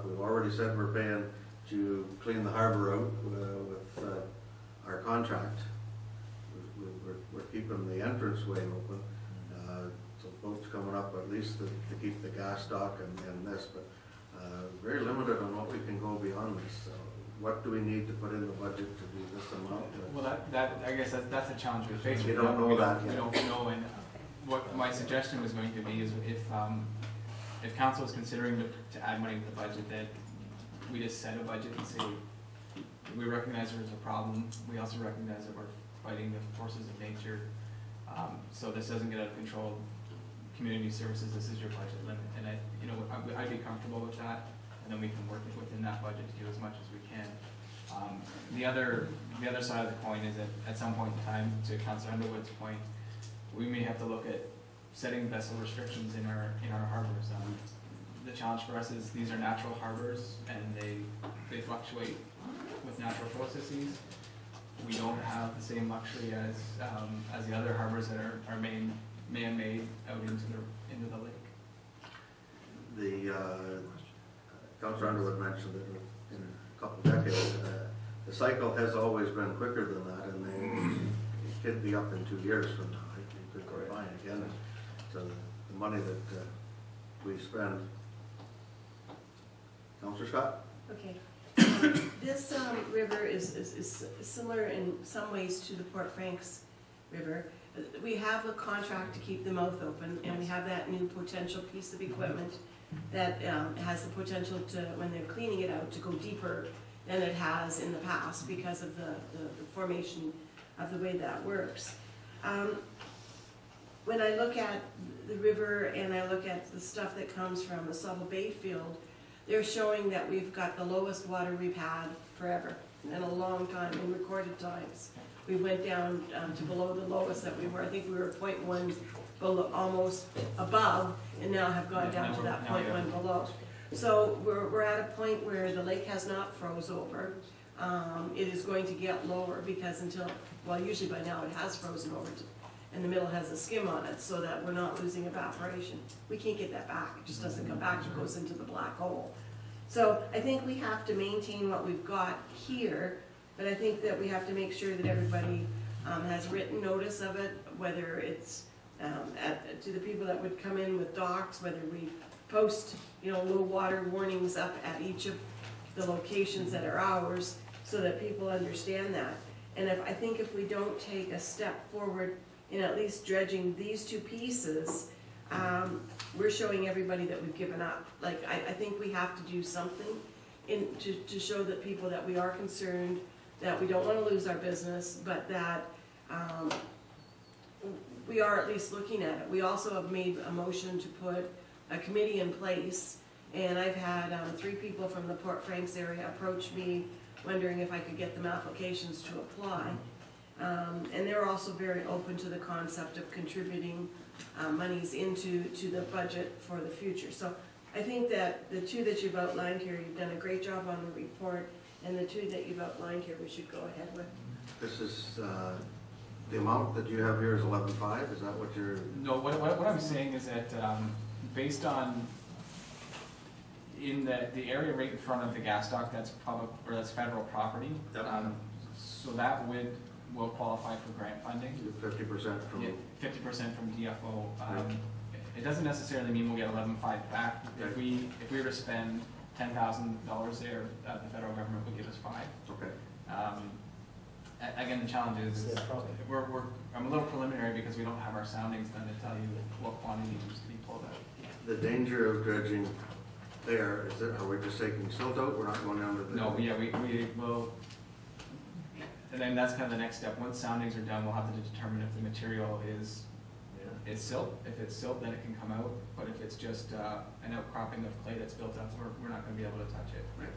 We've already said we're paying to clean the harbour out with our contract. We're keeping the entranceway open. So boats coming up at least to keep the gas dock and this, but very limited on what we can go beyond this. So what do we need to put in the budget to do this amount? Well, I guess that's a challenge we face. We don't know that yet. We don't know, and what my suggestion was going to be is if council is considering to add money to the budget, that we just set a budget and say we recognize there's a problem. We also recognize that we're fighting the forces of nature. So this doesn't get out of control. Community services, this is your budget limit, and I'd be comfortable with that, and then we can work within that budget to do as much as we can. The other side of the coin is that at some point in time, to Councillor Underwood's point, we may have to look at setting vessel restrictions in our harbors. The challenge for us is these are natural harbors, and they fluctuate with natural processes. We don't have the same luxury as the other harbors that are man-made out into the lake. The Councillor Underwood mentioned that in a couple of decades, the cycle has always been quicker than that, and it could be up in 2 years from now. You could go fine again. So the money that we spend. Councillor Scott? Okay. This river is similar in some ways to the Port Franks River. We have a contract to keep the mouth open, and we have that new potential piece of equipment that has the potential to, when they're cleaning it out, to go deeper than it has in the past because of the formation of the way that works. When I look at the river and I look at the stuff that comes from the Subtle Bay field, they're showing that we've got the lowest water we've had forever, in a long time, in recorded times. We went down to below the lowest that we were. I think we were 0.1 below, almost above, and now have gone down to that 0.1 below. So we're at a point where the lake has not froze over. It is going to get lower because usually by now it has frozen over, and the middle has a skim on it, so that we're not losing evaporation. We can't get that back. It just doesn't come back. It goes into the black hole. So I think we have to maintain what we've got here, but I think that we have to make sure that everybody has written notice of it, whether it's to the people that would come in with docks, whether we post low water warnings up at each of the locations that are ours, so that people understand that. And I think if we don't take a step forward in at least dredging these two pieces, we're showing everybody that we've given up. Like, I think we have to do something to show that people that we are concerned, that we don't want to lose our business, but that we are at least looking at it. We also have made a motion to put a committee in place, and I've had 3 people from the Port Franks area approach me wondering if I could get them applications to apply. And they're also very open to the concept of contributing monies into the budget for the future. So I think that the 2 that you've outlined here, you've done a great job on the report, and the 2 that you've outlined here, we should go ahead with. This is the amount that you have here is 11.5. Is that what you're? No. What I'm saying is that based on in the area right in front of the gas dock, that's federal property. Yep. So that will qualify for grant funding. 50% from. Yeah, 50% from DFO. It doesn't necessarily mean we'll get 11.5 back. Okay. If we were to spend $10,000 there, the federal government would give us 5. Okay. Again, the challenge is I'm a little preliminary because we don't have our soundings done to tell you what quantity needs to be pulled out. The danger of dredging there is that, are we just taking silt out? We're not going down to the. No, yeah, we will. And then that's kind of the next step. Once soundings are done, we'll have to determine if the material is silt. If it's silt, then it can come out. But if it's just an outcropping of clay that's built up, we're not going to be able to touch it. Right.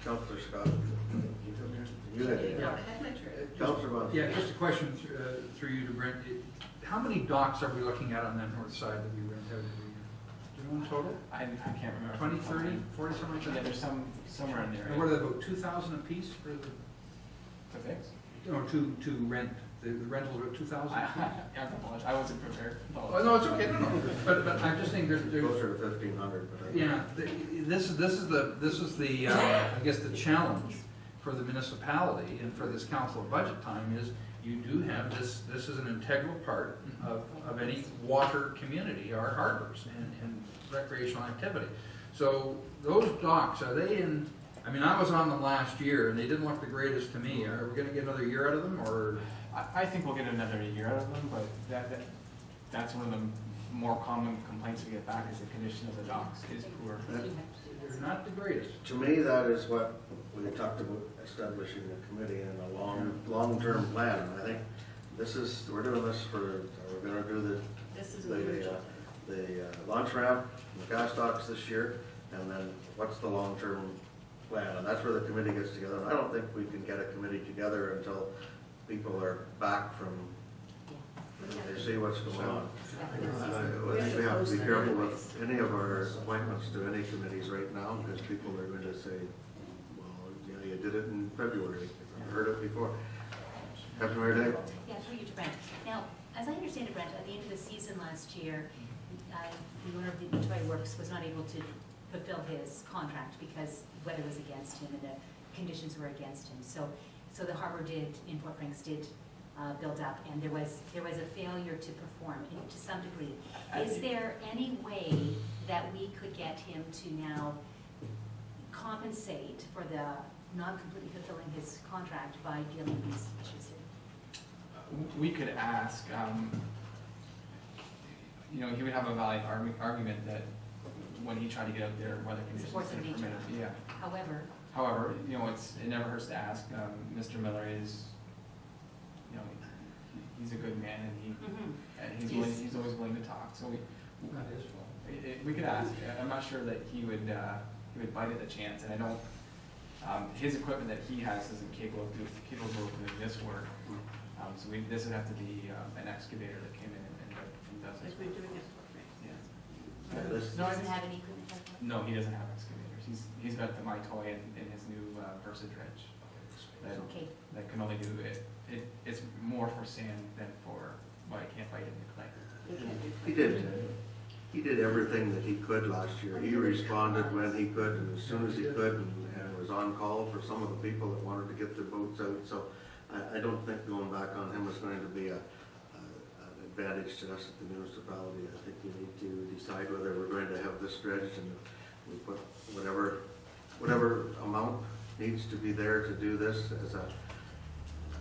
Councillor Scott, you had it. Yeah, I had my turn. Councillor Bunce. Yeah, just a question through you to Brent. How many docks are we looking at on that north side that we rent out every year? Do you know in total? I can't remember. 20, 30, 40, something like that? Yeah, there's somewhere in there. And what are they, about 2,000 a piece for the? To fix? No, to rent The rentals are 2,000? I apologize, I wasn't prepared. Oh, no, it's okay, no. But I'm just saying there's, Closer to 1,500, but I. yeah, this is the I guess the challenge for the municipality and for this council of budget time is you do have this is an integral part of any water community, our harbors and recreational activity. So those docks, are they in, I mean, I was on them last year and they didn't look the greatest to me. Are we gonna get another year out of them, or? I think we'll get another year out of them, but that's one of the more common complaints we get back is the condition of the docks is poor. They're not the greatest. To me, that is what we talked about, establishing a committee and a long-term plan. And I think we're doing this we're gonna do This is the launch ramp, the gas docks this year, and then what's the long-term plan? And that's where the committee gets together. And I don't think we can get a committee together until people are back from, they see what's going on. I think we have to be careful with any of our appointments to any committees right now, because people are going to say, well, yeah, you did it in February. I've heard it before. February day? Yeah, through you to Brent. Now, as I understand it, Brent, at the end of the season last year, the owner of the Toy Works was not able to fulfill his contract because weather was against him and the conditions were against him. So the harbor in Fort Franks did build up, and there was a failure to perform to some degree. Is there any way that we could get him to now compensate for the not completely fulfilling his contract by dealing with these issues here? We could ask, he would have a valid argument that when he tried to get out there, weather conditions Supports the didn't permit it. Yeah. However, it never hurts to ask. Mr. Miller is, he's a good man, and he's always willing to talk. So we could ask. I'm not sure that he would bite at the chance, and I don't. His equipment that he has isn't capable of doing this work. So this would have to be an excavator that came in and does this. Like we're doing it. Yeah, he doesn't have any equipment like that? No, he doesn't have excavators. He's got the My Toy in his new Versa dredge. Okay. That can only do it. It's more for sand than for, well, I can't bite in the clay. He did everything that he could last year. He responded when he could and as soon as he could, and was on call for some of the people that wanted to get their boats out. So I don't think going back on him is going to be an advantage to us at the municipality. I think we need to decide whether we're going to have this dredged, and we put whatever amount needs to be there to do this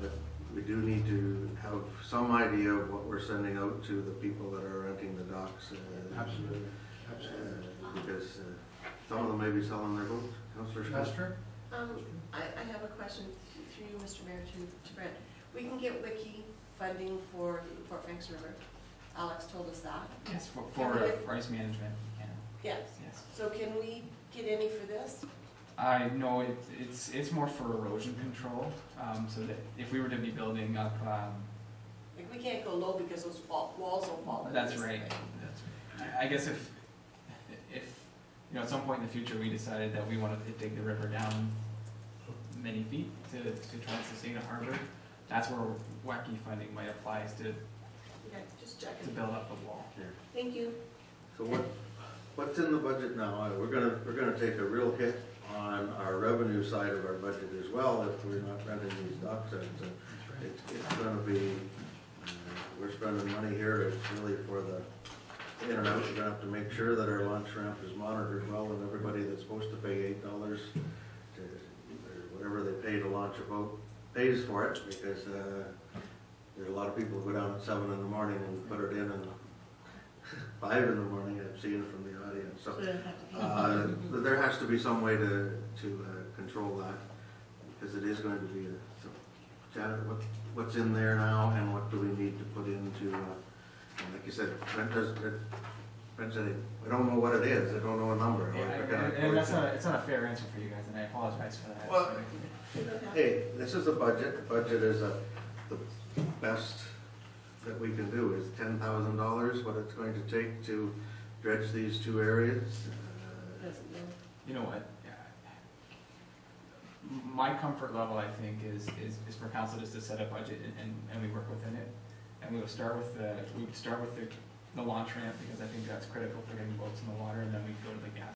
but we do need to have some idea of what we're sending out to the people that are renting the docks. Absolutely. Because some of them may be selling their boats. Councillor Schmidt? That's true. I have a question through you, Mr. Mayor, to Brent. We can get wiki funding for the Fort Franks River. Alex told us that. Yes, for ice management, yeah. Yes. Yes. So can we get any for this? No, it's more for erosion control, so that if we were to be building up, Like we can't go low because those walls will fall. that's right. I guess if at some point in the future we decided that we wanted to dig the river down many feet to try and sustain a harbor, that's where WECI funding might apply, is to Okay, just checking. build up the wall. Thank you. So what's in the budget now? We're gonna take a real hit on our revenue side of our budget as well if we're not renting these docks out. So it's gonna be, we're spending money here. It's really for the in and out. We're gonna have to make sure that our launch ramp is monitored well, and everybody that's supposed to pay $8 to, or whatever they pay to launch a boat pays for it, because there's a lot of people who go down at 7 in the morning and put it in, and 5 in the morning. I've seen it from the audience. So there has to be some way to control that, because it is going to be so Janet, what's in there now, and what do we need to put into and like you said, Brent said, we don't know what it is. I don't know a number. And it's not a fair answer for you guys, and I apologize for that. Well, hey, this is a budget. The budget is the best that we can do is $10,000, what it's going to take to dredge these two areas. You know what? my comfort level, I think, is for council just to set a budget and we work within it. And we would start with the launch ramp, because I think that's critical for getting boats in the water, and then we go to the gas